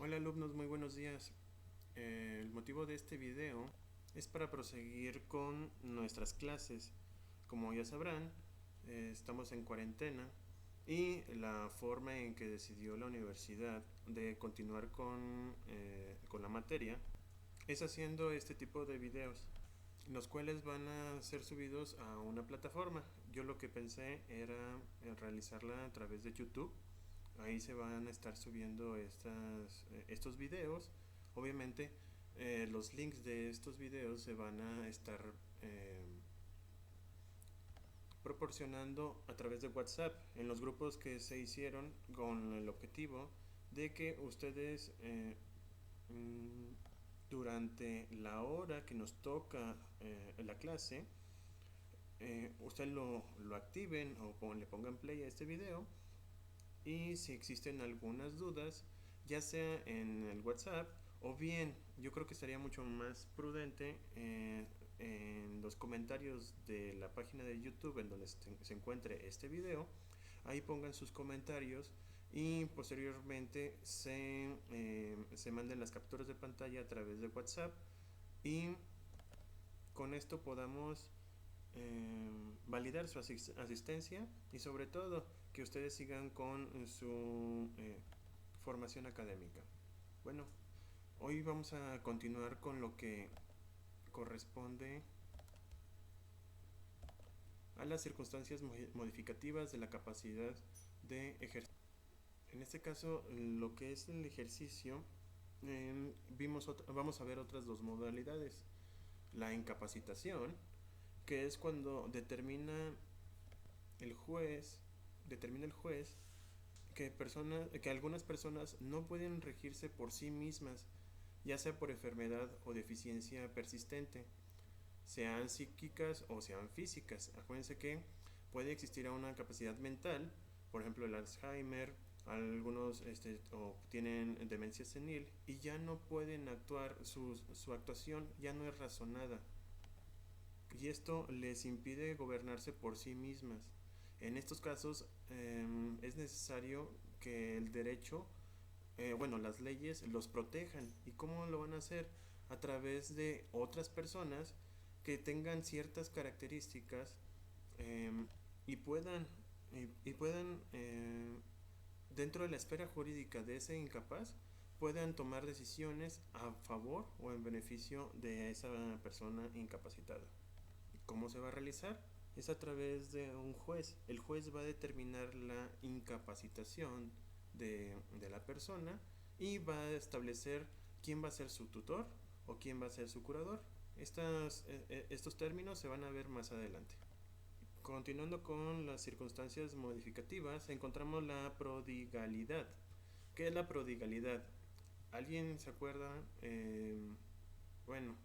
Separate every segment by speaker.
Speaker 1: Hola alumnos, muy buenos días. El motivo de este video es para proseguir con nuestras clases. Como ya sabrán, estamos en cuarentena y la forma en que decidió la universidad de continuar con la materia es haciendo este tipo de videos, los cuales van a ser subidos a una plataforma. Yo lo que pensé era realizarla a través de YouTube. Ahí se van a estar subiendo estos videos. Obviamente, los links de estos videos se van a estar proporcionando a través de WhatsApp en los grupos que se hicieron con el objetivo de que ustedes durante la hora que nos toca la clase, ustedes lo activen o le pongan play a este video, y si existen algunas dudas, ya sea en el WhatsApp o bien yo creo que estaría mucho más prudente en los comentarios de la página de YouTube en donde se encuentre este video. Ahí pongan sus comentarios y posteriormente se manden las capturas de pantalla a través de WhatsApp, y con esto podamos validar su asistencia y sobre todo que ustedes sigan con su formación académica. Bueno, hoy vamos a continuar con lo que corresponde a las circunstancias modificativas de la capacidad de ejercicio. En este caso, lo que es el ejercicio, vamos a ver otras dos modalidades. La incapacitación, que es cuando el juez, determina el juez que algunas personas no pueden regirse por sí mismas, ya sea por enfermedad o deficiencia persistente, sean psíquicas o sean físicas. Acuérdense que puede existir una capacidad mental, por ejemplo el Alzheimer, algunos o tienen demencia senil y ya no pueden actuar, su actuación ya no es razonada, y esto les impide gobernarse por sí mismas. En estos casos es necesario que el derecho, bueno, las leyes los protejan. ¿Y cómo lo van a hacer? A través de otras personas que tengan ciertas características eh, y puedan, dentro de la esfera jurídica de ese incapaz, puedan tomar decisiones a favor o en beneficio de esa persona incapacitada. ¿Cómo se va a realizar? Es a través de un juez. El juez va a determinar la incapacitación de la persona y va a establecer quién va a ser su tutor o quién va a ser su curador. Estos términos se van a ver más adelante. Continuando con las circunstancias modificativas, encontramos la prodigalidad. ¿Qué es la prodigalidad? ¿Alguien se acuerda? Bueno,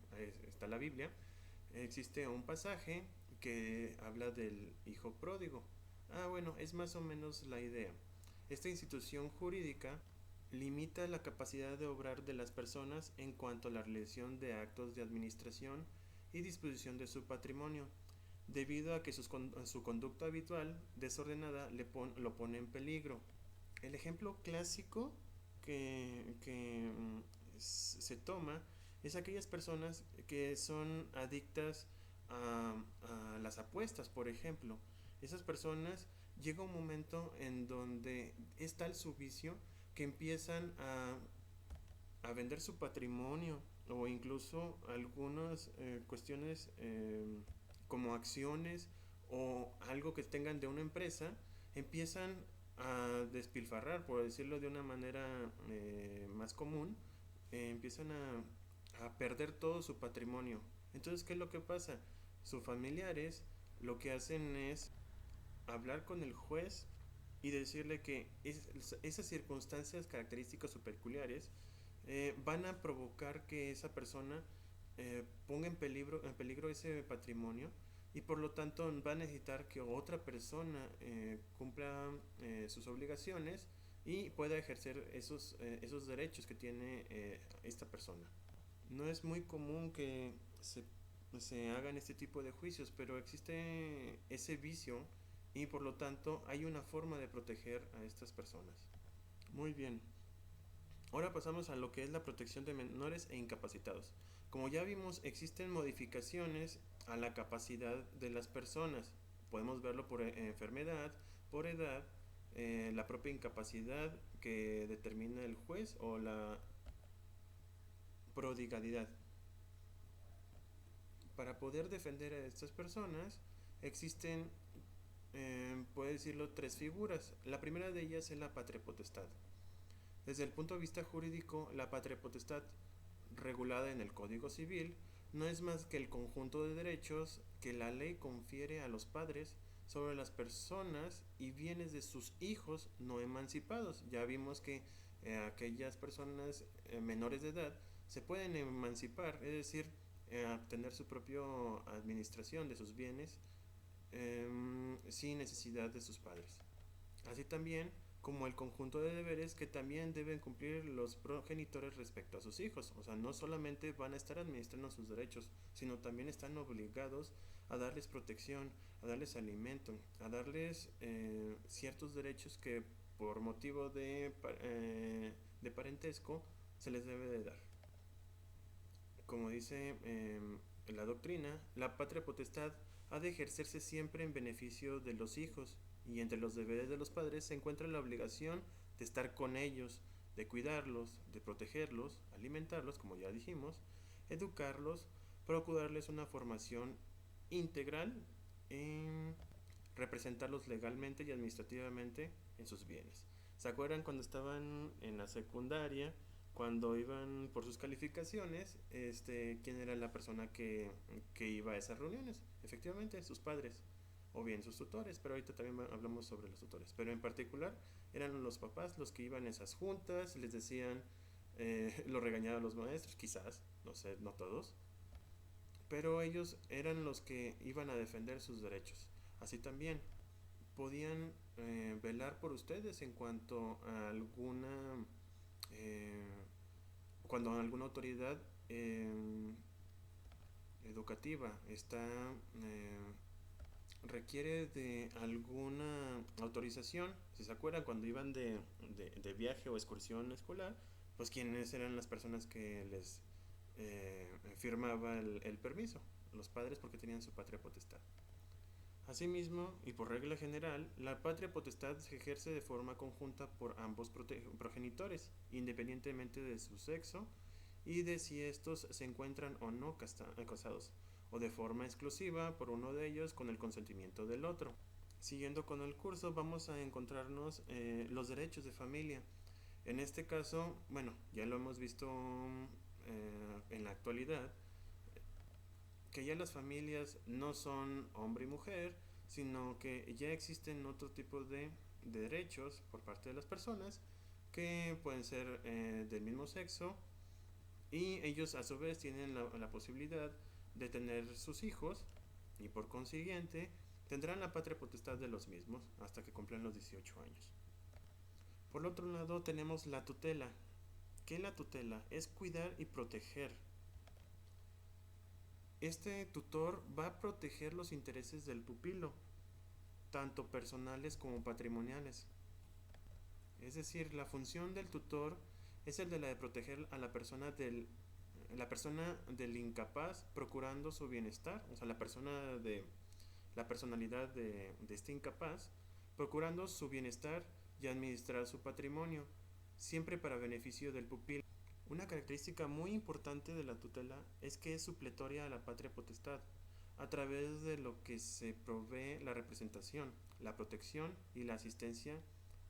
Speaker 1: está la Biblia. Existe un pasaje que habla del hijo pródigo. Bueno, es más o menos la idea. Esta institución jurídica limita la capacidad de obrar de las personas en cuanto a la realización de actos de administración y disposición de su patrimonio, debido a que su conducta habitual desordenada lo pone en peligro. El ejemplo clásico que se toma es aquellas personas que son adictas a las apuestas, por ejemplo. Esas personas llega un momento en donde es tal su vicio que empiezan a vender su patrimonio o incluso algunas cuestiones como acciones o algo que tengan de una empresa, empiezan a despilfarrar, por decirlo de una manera más común, empiezan a perder todo su patrimonio. Entonces, ¿qué es lo que pasa? Sus familiares lo que hacen es hablar con el juez y decirle que esas circunstancias características o peculiares van a provocar que esa persona ponga en peligro ese patrimonio, y por lo tanto va a necesitar que otra persona cumpla sus obligaciones y pueda ejercer esos derechos que tiene esta persona. No es muy común que se hagan este tipo de juicios, pero existe ese vicio y por lo tanto hay una forma de proteger a estas personas. Muy bien. Ahora pasamos a lo que es la protección de menores e incapacitados. Como ya vimos, existen modificaciones a la capacidad de las personas. Podemos verlo por enfermedad, por edad, la propia incapacidad que determina el juez o la prodigalidad. Para poder defender a estas personas existen, puede decirlo, tres figuras. La primera de ellas es la patria potestad. Desde el punto de vista jurídico, la patria potestad, regulada en el Código Civil, no es más que el conjunto de derechos que la ley confiere a los padres sobre las personas y bienes de sus hijos no emancipados. Ya vimos que aquellas personas menores de edad se pueden emancipar, es decir, obtener su propia administración de sus bienes sin necesidad de sus padres. Así también como el conjunto de deberes que también deben cumplir los progenitores respecto a sus hijos. O sea, no solamente van a estar administrando sus derechos, sino también están obligados a darles protección, a darles alimento, a darles ciertos derechos que por motivo de parentesco se les debe de dar. Como dice la doctrina, la patria potestad ha de ejercerse siempre en beneficio de los hijos, y entre los deberes de los padres se encuentra la obligación de estar con ellos, de cuidarlos, de protegerlos, alimentarlos, como ya dijimos, educarlos, procurarles una formación integral, en representarlos legalmente y administrativamente en sus bienes. ¿Se acuerdan cuando estaban en la secundaria? Cuando iban por sus calificaciones, quién era la persona que iba a esas reuniones. Efectivamente, sus padres o bien sus tutores, pero ahorita también hablamos sobre los tutores. Pero en particular eran los papás los que iban a esas juntas, les decían, lo regañaban los maestros, quizás, no sé, no todos, pero ellos eran los que iban a defender sus derechos. Así también podían velar por ustedes en cuanto a eh, cuando alguna autoridad educativa requiere de alguna autorización. Si se acuerdan, cuando iban de viaje o excursión escolar, pues quiénes eran las personas que les firmaba el permiso. Los padres, porque tenían su patria potestad. Asimismo, y por regla general, la patria potestad se ejerce de forma conjunta por ambos progenitores, independientemente de su sexo y de si estos se encuentran o no casados, o de forma exclusiva por uno de ellos con el consentimiento del otro. Siguiendo con el curso, vamos a encontrarnos los derechos de familia. En este caso, bueno, ya lo hemos visto en la actualidad, que ya las familias no son hombre y mujer, sino que ya existen otro tipo de derechos por parte de las personas que pueden ser del mismo sexo, y ellos a su vez tienen la posibilidad de tener sus hijos y por consiguiente tendrán la patria potestad de los mismos hasta que cumplan los 18 años. Por otro lado tenemos la tutela. ¿Qué es la tutela? Es cuidar y proteger. Este tutor va a proteger los intereses del pupilo, tanto personales como patrimoniales. Es decir, la función del tutor es el de la de proteger a la persona del incapaz, procurando su bienestar, o sea, la personalidad de este incapaz, procurando su bienestar y administrar su patrimonio, siempre para beneficio del pupilo. Una característica muy importante de la tutela es que es supletoria a la patria potestad, a través de lo que se provee la representación, la protección y la asistencia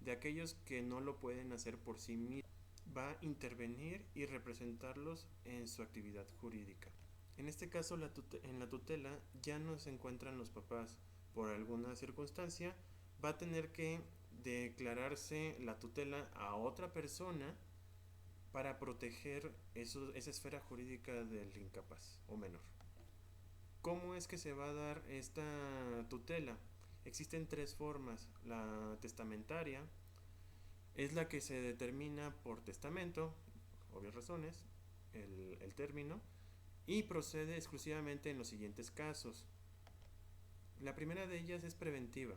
Speaker 1: de aquellos que no lo pueden hacer por sí mismos. Va a intervenir y representarlos en su actividad jurídica. En este caso, en la tutela ya no se encuentran los papás. Por alguna circunstancia, va a tener que declararse la tutela a otra persona para proteger esa esfera jurídica del incapaz o menor. ¿Cómo es que se va a dar esta tutela? Existen tres formas. La testamentaria es la que se determina por testamento, obvias razones, el término, y procede exclusivamente en los siguientes casos. La primera de ellas es preventiva.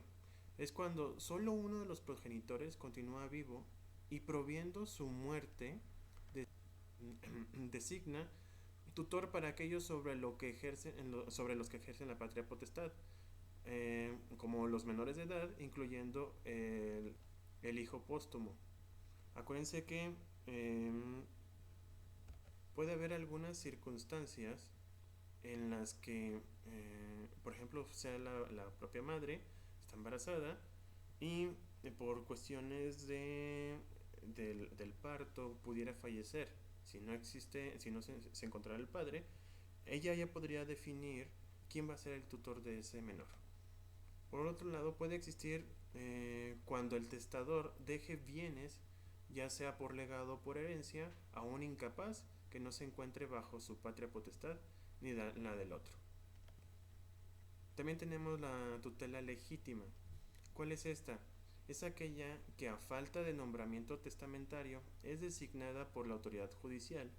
Speaker 1: Es cuando solo uno de los progenitores continúa vivo y proviendo su muerte, designa tutor para aquellos sobre los que ejercen la patria potestad, como los menores de edad, incluyendo el hijo póstumo. Acuérdense que puede haber algunas circunstancias en las que, por ejemplo, sea la propia madre está embarazada y por cuestiones del parto pudiera fallecer. Si no se encontrara el padre, ella ya podría definir quién va a ser el tutor de ese menor. Por otro lado, puede existir cuando el testador deje bienes, ya sea por legado o por herencia, a un incapaz que no se encuentre bajo su patria potestad ni la del otro. También tenemos la tutela legítima. ¿Cuál es esta? Es aquella que a falta de nombramiento testamentario es designada por la autoridad judicial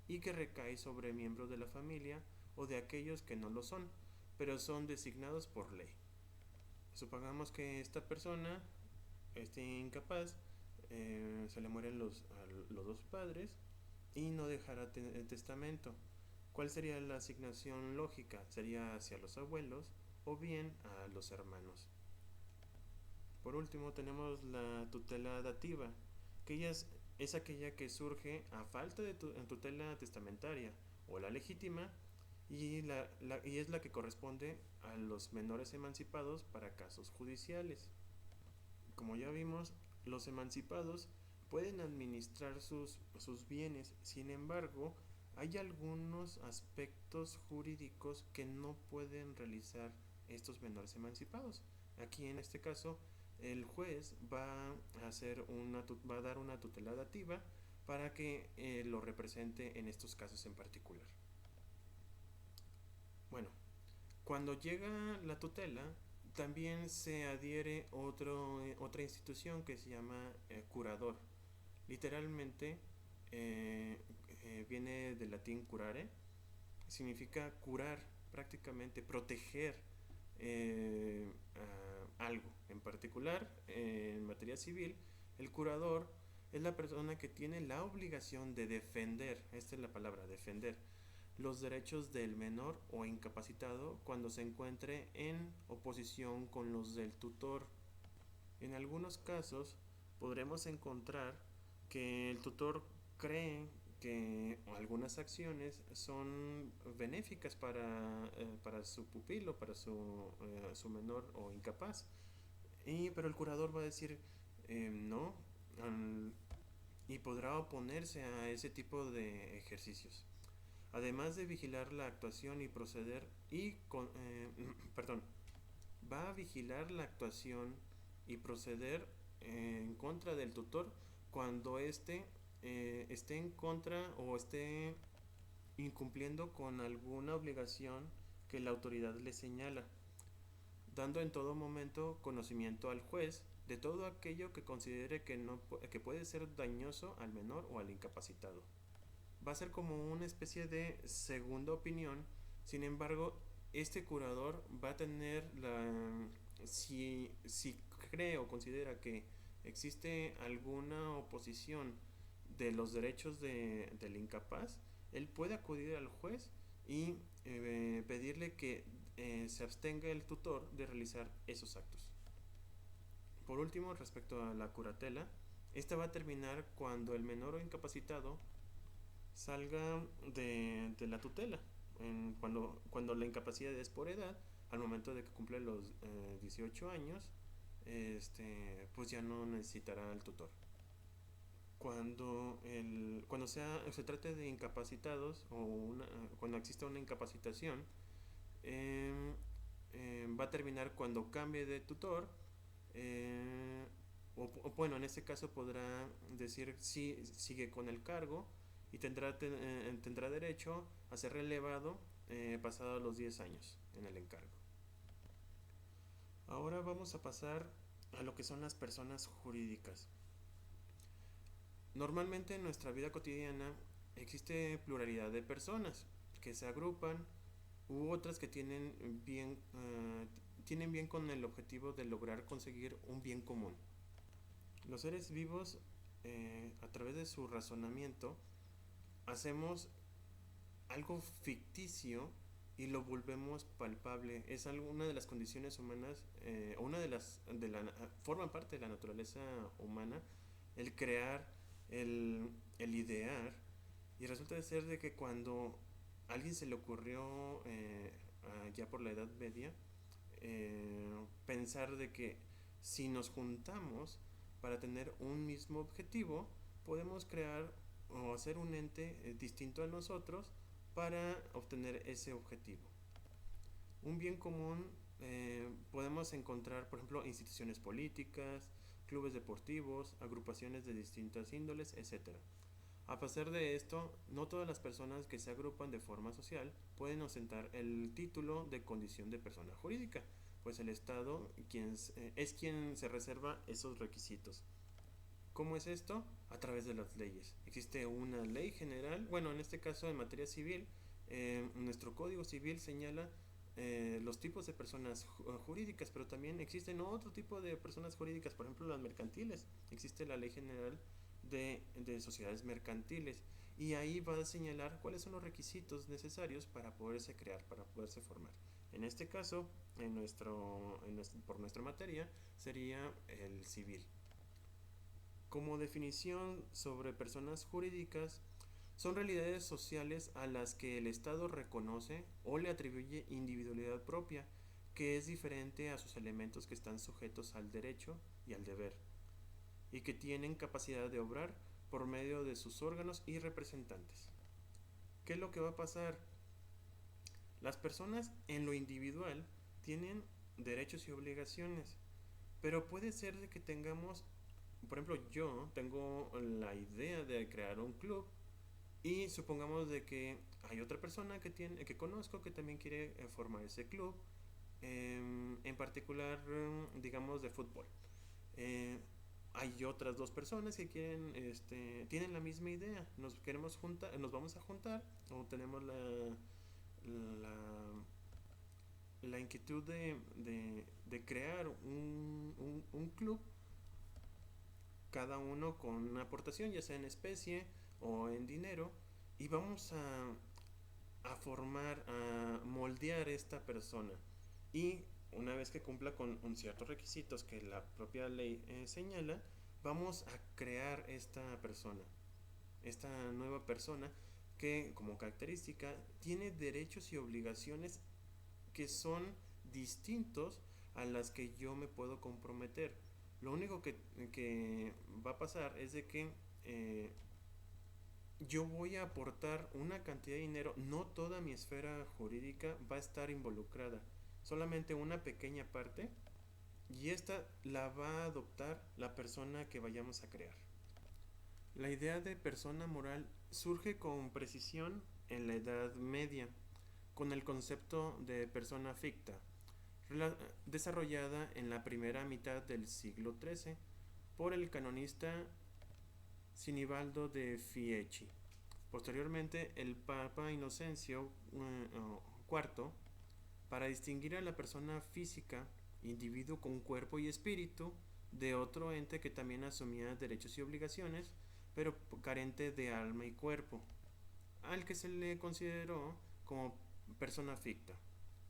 Speaker 1: y que recae sobre miembros de la familia o de aquellos que no lo son, pero son designados por ley. Supongamos que esta persona esté incapaz, se le mueren los dos padres y no dejará testamento. ¿Cuál sería la asignación lógica? Sería hacia los abuelos o bien a los hermanos. Por último tenemos la tutela dativa, que es aquella que surge a falta de tutela testamentaria o la legítima y es la que corresponde a los menores emancipados para casos judiciales. Como ya vimos, los emancipados pueden administrar sus bienes, sin embargo, hay algunos aspectos jurídicos que no pueden realizar estos menores emancipados. Aquí en este caso, el juez va a dar una tutela dativa para que lo represente en estos casos en particular. Bueno, cuando llega la tutela, también se adhiere otra institución que se llama curador. Literalmente viene del latín curare, significa curar, prácticamente proteger algo. En particular, en materia civil, el curador es la persona que tiene la obligación de defender, esta es la palabra, defender, los derechos del menor o incapacitado cuando se encuentre en oposición con los del tutor. En algunos casos podremos encontrar que el tutor cree que algunas acciones son benéficas para su pupilo, para su menor o incapaz. Pero el curador va a decir no y podrá oponerse a ese tipo de ejercicios. Además de vigilar la actuación y proceder perdón, va a vigilar la actuación y proceder en contra del tutor cuando éste esté en contra o esté incumpliendo con alguna obligación que la autoridad le señala, dando en todo momento conocimiento al juez de todo aquello que considere que puede ser dañoso al menor o al incapacitado. Va a ser como una especie de segunda opinión. Sin embargo, este curador va a tener si cree o considera que existe alguna oposición de los derechos del incapaz, él puede acudir al juez y pedirle que se abstenga el tutor de realizar esos actos. Por último, respecto a la curatela, esta va a terminar cuando el menor o incapacitado salga de la tutela, cuando la incapacidad es por edad, al momento de que cumple los 18 años, pues ya no necesitará el tutor. Cuando se trate de incapacitados o cuando exista una incapacitación, va a terminar cuando cambie de tutor, bueno, en este caso podrá decir si sigue con el cargo y tendrá derecho a ser relevado pasados los 10 años en el encargo. Ahora vamos a pasar a lo que son las personas jurídicas. Normalmente en nuestra vida cotidiana existe pluralidad de personas que se agrupan u otras que tienen bien con el objetivo de lograr conseguir un bien común. Los seres vivos, a través de su razonamiento, hacemos algo ficticio y lo volvemos palpable. Es una de las condiciones humanas, una de las, forman parte de la naturaleza humana, el crear, el idear, y resulta de ser de que cuando a alguien se le ocurrió, ya por la Edad Media, pensar de que si nos juntamos para tener un mismo objetivo, podemos crear o hacer un ente distinto a nosotros para obtener ese objetivo. Un bien común, podemos encontrar, por ejemplo, instituciones políticas, clubes deportivos, agrupaciones de distintas índoles, etcétera. A pesar de esto, no todas las personas que se agrupan de forma social pueden ostentar el título de condición de persona jurídica, pues el Estado es quien se reserva esos requisitos. ¿Cómo es esto? A través de las leyes. Existe una ley general, bueno, en este caso en materia civil, nuestro Código Civil señala los tipos de personas jurídicas, pero también existen otro tipo de personas jurídicas, por ejemplo las mercantiles. Existe la Ley General de Sociedades Mercantiles y ahí va a señalar cuáles son los requisitos necesarios para poderse crear, para poderse formar. En este caso, por nuestra materia, sería el civil. Como definición sobre personas jurídicas, son realidades sociales a las que el Estado reconoce o le atribuye individualidad propia, que es diferente a sus elementos que están sujetos al derecho y al deber, y que tienen capacidad de obrar por medio de sus órganos y representantes. ¿Qué es lo que va a pasar? Las personas en lo individual tienen derechos y obligaciones, pero puede ser de que tengamos, por ejemplo, yo tengo la idea de crear un club y supongamos de que hay otra persona que conozco que también quiere formar ese club, en particular, digamos, de fútbol. Eh, Hay otras dos personas que tienen la misma idea. Nos queremos juntar, nos vamos a juntar o tenemos la, la inquietud de crear un club, cada uno con una aportación, ya sea en especie o en dinero, y vamos a formar, a moldear esta persona. Y una vez que cumpla con un ciertos requisitos que la propia ley señala, vamos a crear esta nueva persona que como característica tiene derechos y obligaciones que son distintos a las que yo me puedo comprometer. Lo único que va a pasar es de que yo voy a aportar una cantidad de dinero, no toda mi esfera jurídica va a estar involucrada, solamente una pequeña parte, y esta la va a adoptar la persona que vayamos a crear. La idea de persona moral surge con precisión en la Edad Media, con el concepto de persona ficta, desarrollada en la primera mitad del siglo XIII por el canonista Sinibaldo de Fieschi. Posteriormente, el Papa Inocencio IV, para distinguir a la persona física, individuo con cuerpo y espíritu, de otro ente que también asumía derechos y obligaciones, pero carente de alma y cuerpo, al que se le consideró como persona ficta.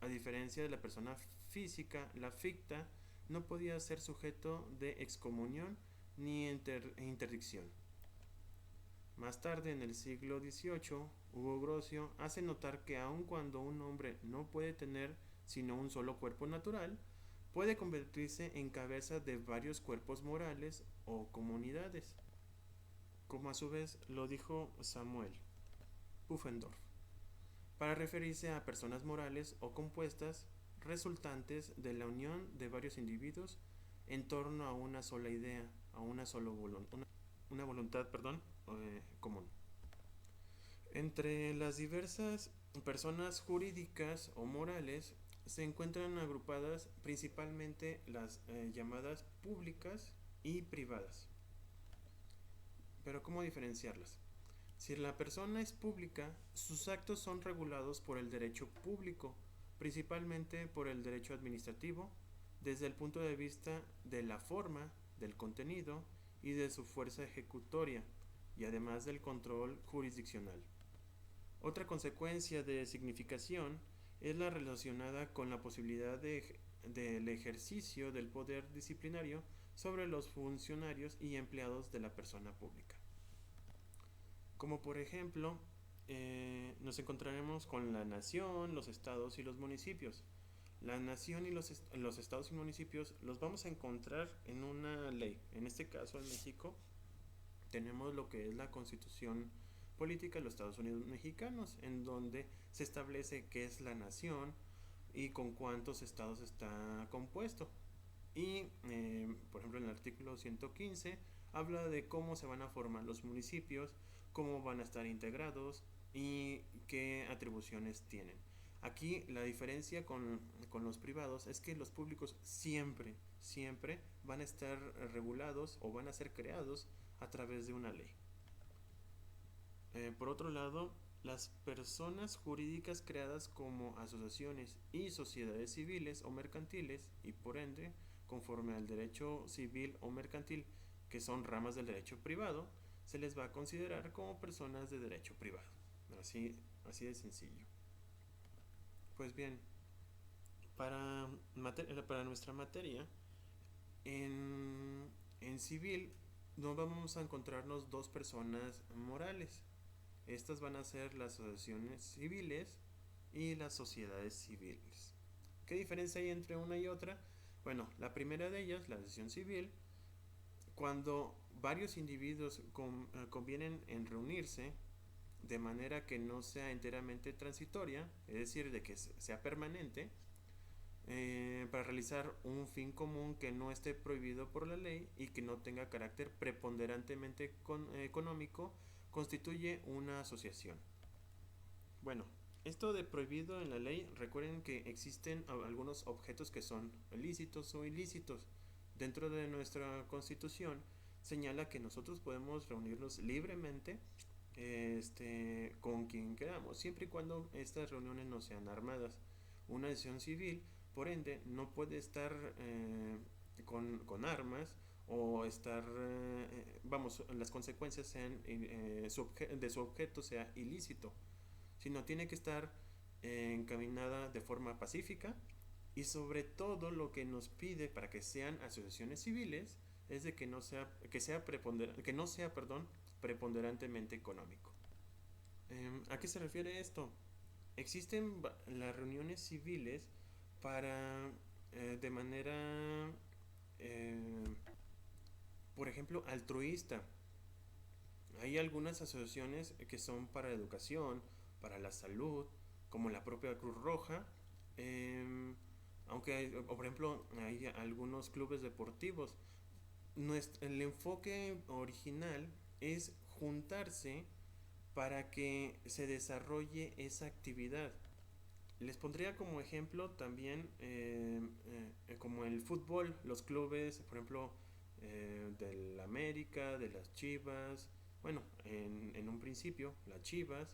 Speaker 1: A diferencia de la persona física, la ficta no podía ser sujeto de excomunión ni interdicción. Más tarde, en el siglo XVIII, Hugo Grocio hace notar que aun cuando un hombre no puede tener sino un solo cuerpo natural, puede convertirse en cabeza de varios cuerpos morales o comunidades, como a su vez lo dijo Samuel Pufendorf, para referirse a personas morales o compuestas resultantes de la unión de varios individuos en torno a una sola idea, a una voluntad, común. Entre las diversas personas jurídicas o morales se encuentran agrupadas principalmente las llamadas públicas y privadas. Pero ¿cómo diferenciarlas? Si la persona es pública, sus actos son regulados por el derecho público, principalmente por el derecho administrativo, desde el punto de vista de la forma, del contenido y de su fuerza ejecutoria. y además del control jurisdiccional. Otra consecuencia de significación es la relacionada con la posibilidad del ejercicio del poder disciplinario sobre los funcionarios y empleados de la persona pública. Como por ejemplo, nos encontraremos con la nación, los estados y los municipios. La nación y los estados y municipios los vamos a encontrar en una ley. En este caso, en México, tenemos lo que es la Constitución Política de los Estados Unidos Mexicanos, en donde se establece qué es la nación y con cuántos estados está compuesto. Y, por ejemplo, en el artículo 115 habla de cómo se van a formar los municipios, cómo van a estar integrados y qué atribuciones tienen. Aquí la diferencia con los privados es que los públicos siempre van a estar regulados o van a ser creados a través de una ley. Por otro lado, las personas jurídicas creadas como asociaciones y sociedades civiles o mercantiles, y por ende, conforme al derecho civil o mercantil, que son ramas del derecho privado, se les va a considerar como personas de derecho privado. Así de sencillo. Pues bien, para nuestra materia, en civil no vamos a encontrarnos dos personas morales. Estas van a ser las asociaciones civiles y las sociedades civiles. ¿Qué diferencia hay entre una y otra? Bueno, la primera de ellas, la asociación civil, cuando varios individuos convienen en reunirse de manera que no sea enteramente transitoria, es decir, de que sea permanente, para realizar un fin común que no esté prohibido por la ley y que no tenga carácter preponderantemente económico, constituye una asociación. Bueno, esto de prohibido en la ley, recuerden que existen algunos objetos que son lícitos o ilícitos. Dentro de nuestra constitución señala que nosotros podemos reunirnos libremente con quien queramos, siempre y cuando estas reuniones no sean armadas. Una acción civil, por ende, no puede estar con armas o estar, las consecuencias sean de su objeto sea ilícito, sino tiene que estar encaminada de forma pacífica, y sobre todo lo que nos pide para que sean asociaciones civiles es de que no sea preponderantemente económico. ¿A qué se refiere esto? Existen las reuniones civiles para de manera por ejemplo altruista. Hay algunas asociaciones que son para la educación, para la salud, como la propia Cruz Roja, aunque o por ejemplo hay algunos clubes deportivos. El enfoque original es juntarse para que se desarrolle esa actividad. Les pondría como ejemplo también como el fútbol, los clubes, por ejemplo, del América, de las Chivas, bueno, en un principio, las Chivas,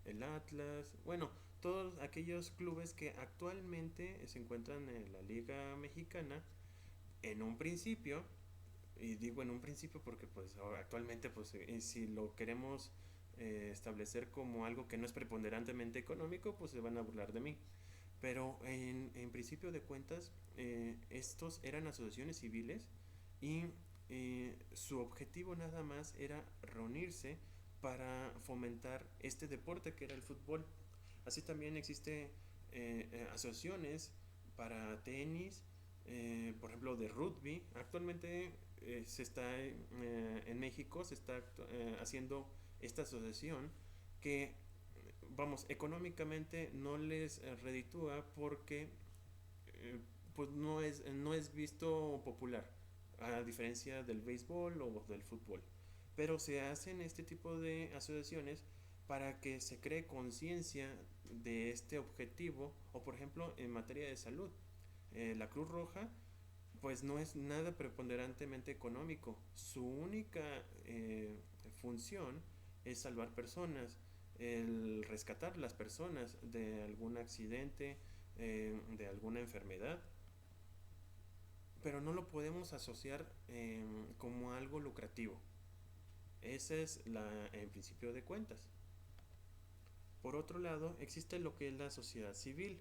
Speaker 1: el Atlas, bueno, todos aquellos clubes que actualmente se encuentran en la Liga Mexicana, en un principio, y digo en un principio porque pues actualmente pues si lo queremos establecer como algo que no es preponderantemente económico, pues se van a burlar de mí. Pero en principio de cuentas, estos eran asociaciones civiles y su objetivo nada más era reunirse para fomentar este deporte que era el fútbol. Así también existe asociaciones para tenis, por ejemplo de rugby. Actualmente se está en México se está haciendo esta asociación que vamos económicamente no les reditúa porque pues no es visto popular, a diferencia del béisbol o del fútbol, pero se hacen este tipo de asociaciones para que se cree conciencia de este objetivo. O por ejemplo en materia de salud, la Cruz Roja pues no es nada preponderantemente económico. Su única función es salvar personas, el rescatar las personas de algún accidente, de alguna enfermedad, pero no lo podemos asociar como algo lucrativo. Ese es el principio de cuentas. Por otro lado, existe lo que es la sociedad civil.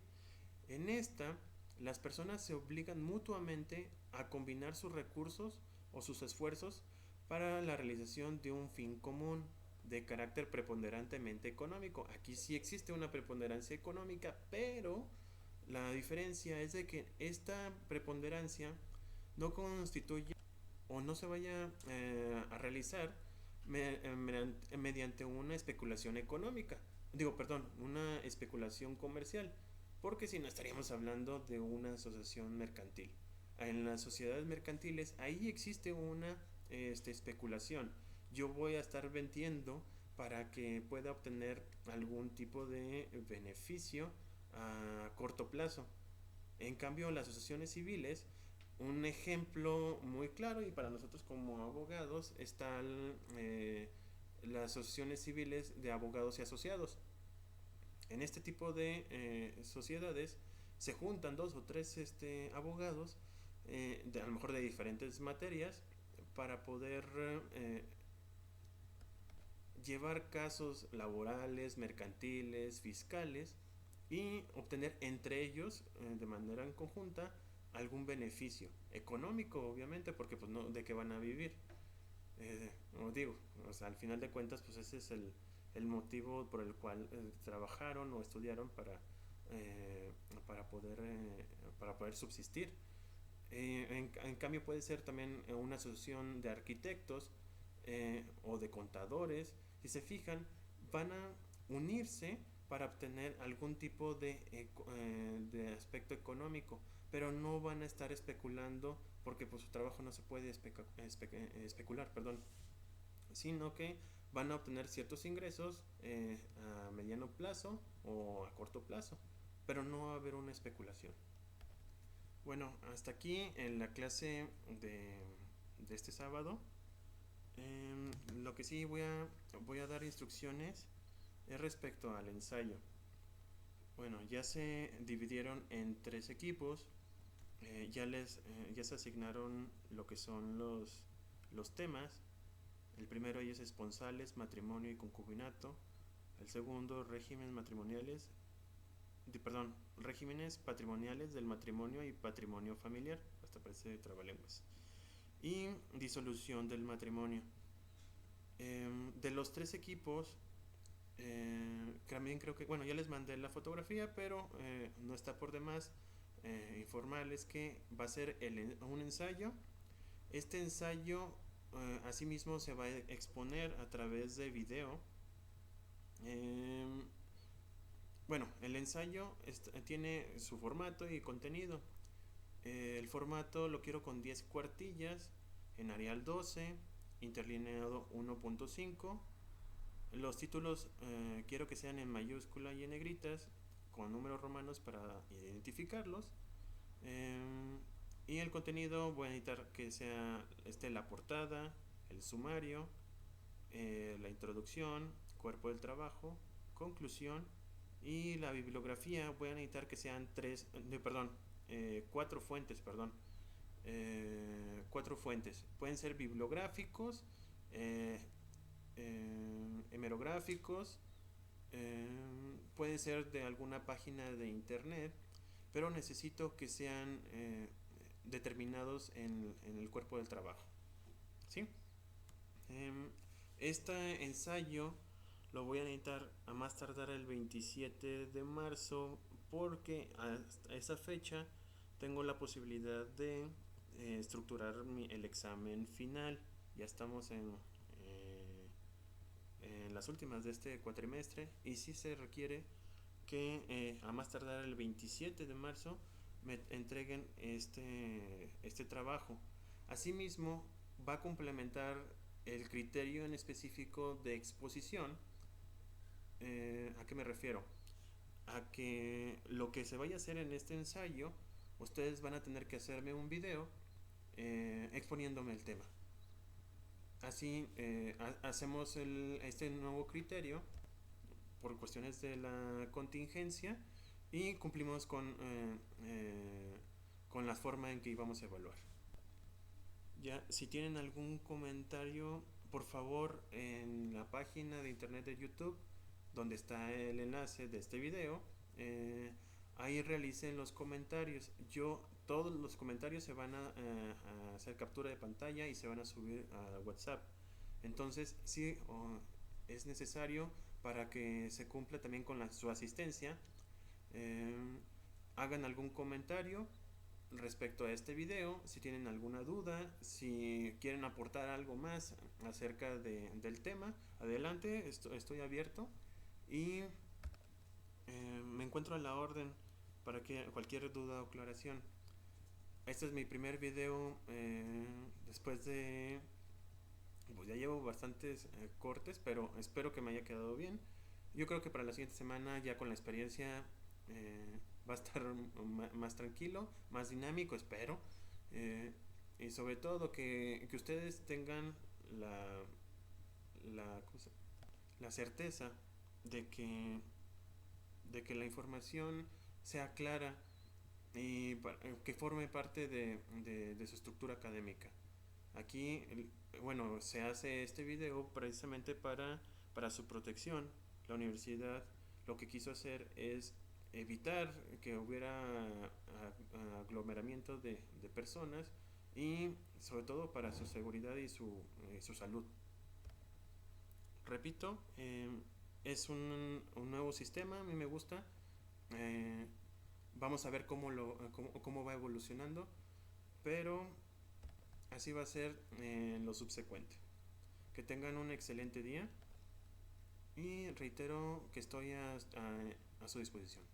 Speaker 1: En esta, las personas se obligan mutuamente a combinar sus recursos o sus esfuerzos para la realización de un fin común de carácter preponderantemente económico. Aquí sí existe una preponderancia económica, pero la diferencia es de que esta preponderancia no constituye o no se vaya a realizar mediante una especulación económica. Digo, perdón, una especulación comercial, porque si no estaríamos hablando de una asociación mercantil. En las sociedades mercantiles ahí existe una especulación. Yo voy a estar vendiendo para que pueda obtener algún tipo de beneficio a corto plazo. En cambio, las asociaciones civiles, un ejemplo muy claro y para nosotros como abogados están las asociaciones civiles de abogados y asociados. En este tipo de sociedades se juntan dos o tres abogados, a lo mejor de diferentes materias, para poder llevar casos laborales, mercantiles, fiscales y obtener entre ellos, de manera en conjunta, algún beneficio económico, obviamente, porque pues no, de qué van a vivir. Como digo, o sea, al final de cuentas, pues ese es el motivo por el cual trabajaron o estudiaron eh, para, poder, eh, para poder subsistir. En cambio puede ser también una asociación de arquitectos o de contadores. Si se fijan, van a unirse para obtener algún tipo de aspecto económico, pero no van a estar especulando porque pues su trabajo no se puede especular, perdón, sino que van a obtener ciertos ingresos a mediano plazo o a corto plazo, pero no va a haber una especulación. Bueno, hasta aquí en la clase de este sábado. Lo que sí voy a dar instrucciones es respecto al ensayo. Bueno, ya se dividieron en tres equipos. Ya se asignaron lo que son los temas. El primero ellos es esponsales, matrimonio y concubinato. El segundo, regímenes patrimoniales del matrimonio y patrimonio familiar. Hasta parece trabalenguas. Y disolución del matrimonio. De los tres equipos, también creo que, bueno, ya les mandé la fotografía, pero no está por demás informarles que va a ser un ensayo. Este ensayo asimismo se va a exponer a través de video. Bueno, el ensayo tiene su formato y contenido. El formato lo quiero con 10 cuartillas en Arial 12, interlineado 1.5. Los títulos quiero que sean en mayúscula y en negritas, con números romanos para identificarlos. Y el contenido voy a necesitar que sea la portada, el sumario, la introducción, cuerpo del trabajo, conclusión y la bibliografía. Voy a necesitar que sean cuatro fuentes, perdón. Cuatro fuentes. Pueden ser bibliográficos, hemerográficos, puede ser de alguna página de internet, pero necesito que sean determinados en el cuerpo del trabajo. ¿Sí? Este ensayo lo voy a necesitar a más tardar el 27 de marzo porque hasta esa fecha tengo la posibilidad de estructurar el examen final. Ya estamos en las últimas de este cuatrimestre y sí se requiere que a más tardar el 27 de marzo me entreguen este trabajo. Asimismo, va a complementar el criterio en específico de exposición. ¿A qué me refiero? A que lo que se vaya a hacer en este ensayo, ustedes van a tener que hacerme un video exponiéndome el tema. Así hacemos este nuevo criterio por cuestiones de la contingencia y cumplimos con la forma en que íbamos a evaluar. Ya, si tienen algún comentario, por favor, en la página de internet de YouTube, donde está el enlace de este video, ahí realicen los comentarios. Todos los comentarios se van a hacer captura de pantalla y se van a subir a WhatsApp. Entonces, sí, es necesario para que se cumpla también con su asistencia. eh, Hagan algún comentario respecto a este video, si tienen alguna duda, si quieren aportar algo más acerca del tema, adelante, estoy abierto y me encuentro a la orden para que cualquier duda o aclaración. Este es mi primer video después de... Pues ya llevo bastantes cortes, pero espero que me haya quedado bien. Yo creo que para la siguiente semana, ya con la experiencia, va a estar más tranquilo, más dinámico, espero. Eh, y sobre todo que ustedes tengan la, la, la certeza de que la información sea clara y que forme parte de su estructura académica. Aquí, bueno, se hace este video precisamente para su protección. La universidad lo que quiso hacer es evitar que hubiera aglomeramiento de personas y sobre todo para su seguridad y su salud. Repito, es un nuevo sistema, a mí me gusta. Eh, Vamos a ver cómo va evolucionando, pero así va a ser en lo subsecuente. Que tengan un excelente día y reitero que estoy a su disposición.